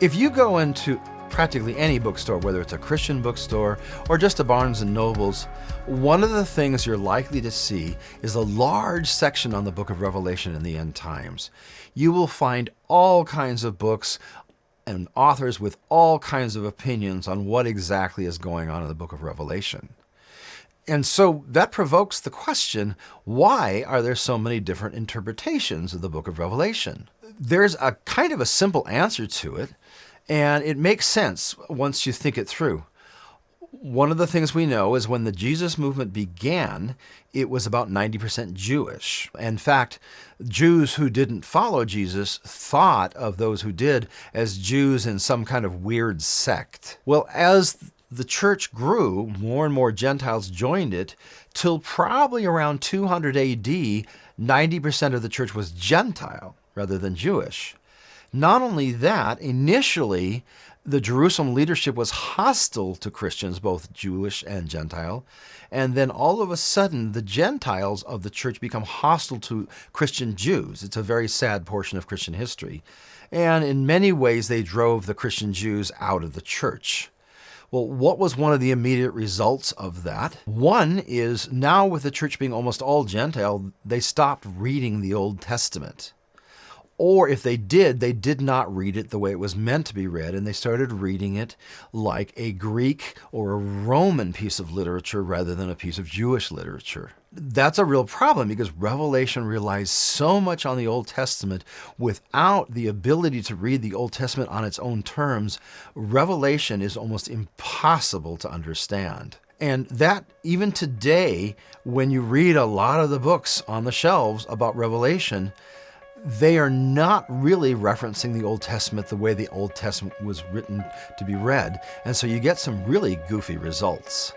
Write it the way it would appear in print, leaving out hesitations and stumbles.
If you go into practically any bookstore, whether it's a Christian bookstore or just a Barnes and Nobles, one of the things you're likely to see is a large section on the book of Revelation in the end times. You will find all kinds of books and authors with all kinds of opinions on what exactly is going on in the book of Revelation. And so that provokes the question, why are there so many different interpretations of the book of Revelation? There's a kind of a simple answer to it, and it makes sense once you think it through. One of the things we know is when the Jesus movement began, it was about 90% Jewish. In fact, Jews who didn't follow Jesus thought of those who did as Jews in some kind of weird sect. Well, as the church grew, more and more Gentiles joined it, till probably around 200 AD, 90% of the church was Gentile rather than Jewish. Not only that, initially, the Jerusalem leadership was hostile to Christians, both Jewish and Gentile, and then all of a sudden, the Gentiles of the church become hostile to Christian Jews. It's a very sad portion of Christian history. And in many ways, they drove the Christian Jews out of the church. Well, what was one of the immediate results of that? One is now with the church being almost all Gentile, they stopped reading the Old Testament. Or if they did not read it the way it was meant to be read, and they started reading it like a Greek or a Roman piece of literature rather than a piece of Jewish literature. That's a real problem because Revelation relies so much on the Old Testament. Without the ability to read the Old Testament on its own terms, Revelation is almost impossible to understand. And that, even today, when you read a lot of the books on the shelves about Revelation, they are not really referencing the Old Testament the way the Old Testament was written to be read. And so you get some really goofy results.